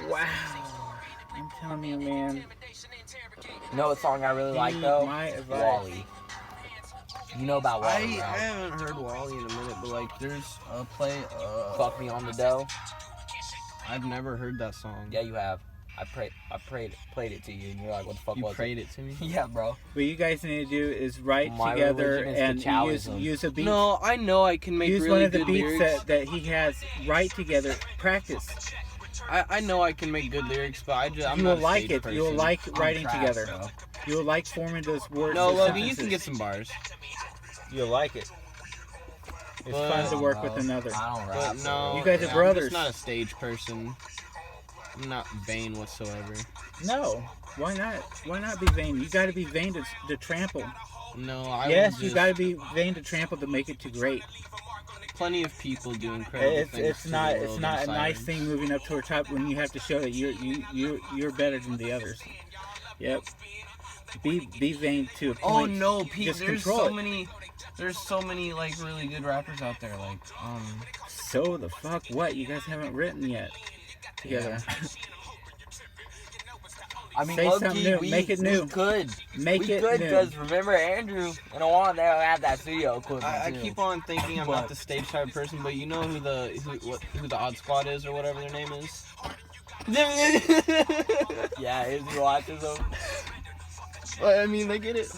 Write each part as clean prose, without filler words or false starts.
Wow. I'm telling you, man. You know what song I really like though? My advice. Wally. You know about Wally, I right? haven't heard Wally in a minute, but like, there's a play. Fuck Me on the Dough. I've never heard that song. Yeah, you have. I played it to you, and you're like, "What the fuck You was prayed it to me? Yeah, bro. What you guys need to do is write My together religion is and to challenge them. use a beat. No, I know I can make Use really one of the good beats lyrics. that he has. Write together. Practice. I know I can make good lyrics, but I'm You not will a like stage it. person. You will like writing trash, together. bro. You will like forming those words. No, those Logan, you sentences. can get some bars. You'll like it. It's But- fun to work Bro, with another. I don't But rap. no, You guys are I'm brothers. just not a stage person. I'm not vain whatsoever. No. Why not? Why not be vain? You got to be vain to trample. No, I Yes, will you just- got to be vain to trample to make it too great. Plenty of people do incredible things. It's to not the it's world not a in nice silence. thing moving up to the top when you have to show that you're better than the others. Yep. Be vain to a Oh point. no, Pete! Just There's control so it. many. There's so many like really good rappers out there. Like So the fuck what? You guys haven't written yet together. I mean, Say low something key, new. we, Make it new. We could. Make we it could new. because remember Andrew and Juan, they have that studio equipment I too. keep on thinking I'm What? not the stage type of person, but you know who the Odd Squad is or whatever their name is. Yeah, Izzy watches them. But, I mean, they get it.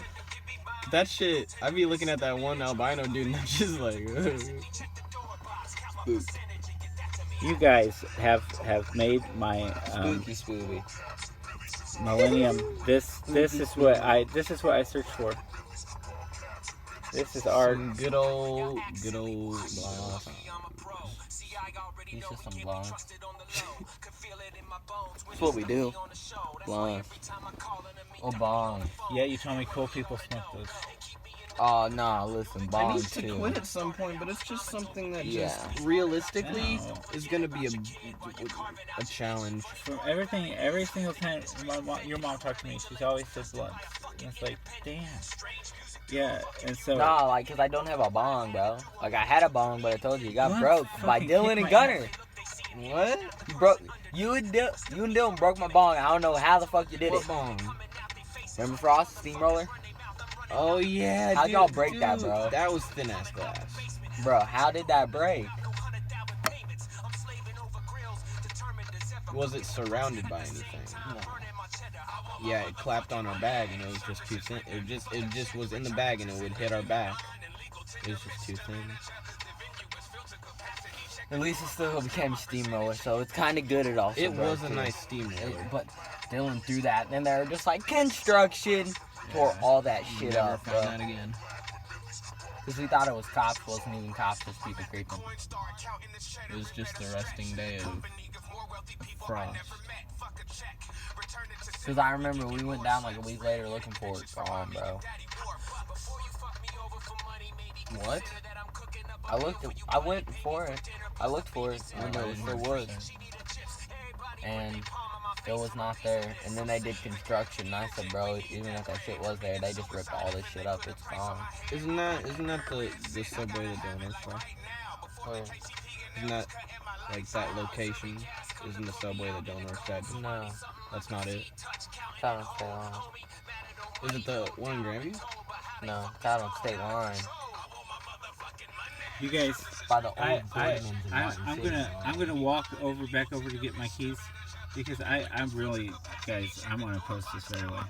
That shit, I be looking at that one albino dude and I'm just like, spooked. You guys have made my Spooky. millennium. This is what I search for. This is art. Some good old blonde. He's just some blonde. That's what we do. Blonde. Oh, bong. Yeah, you told me cool people smoke those. Oh, nah, listen, I bong need to too. quit at some point, but it's just something that Yeah. just realistically No. is gonna be a challenge. From every single time your mom talked to me, she's always said blunts. And it's like, damn. Yeah, and so Nah, like, cause I don't have a bong, bro. Like, I had a bong, but I told you, it got What? broke by Fucking Dylan kick and my Gunner. What? You broke. You and Dylan broke my bong. I don't know how the fuck you did What it. bong? Remember Frost Steamroller? Oh yeah. How'd dude, y'all break that, dude, bro? That was thin ass glass. Bro, how did that break? Was it surrounded by anything? No. Yeah, it clapped on our bag and it was just too thin. It just was in the bag and it would hit our back. It was just too thin. At least it still became Steamroller, so it's kind of good. It also It broke, was a too. nice steamroller. But Dylan threw that, and then they were just like construction. Tore all that shit Never up, found bro. that again. Because we thought it was cops, wasn't even cops, just people creeping. It was just the resting day of Frost. Because I remember we went down like a week later looking for it. Gone, bro. What? I went for it. I looked for it, and it was still wood. And it was not there. And then they did construction, and I said, bro, even if that shit was there, they just ripped all this shit up. It's gone. Isn't that the subway that donors from? Oh, Isn't that like that location? Isn't the subway that donors said? no. That's not it. It's out on State Line. Is it the one in Grandview? No, it's out on State Line. you guys, By the old I'm gonna walk back over to get my keys because I'm really, guys, I'm gonna post this right away.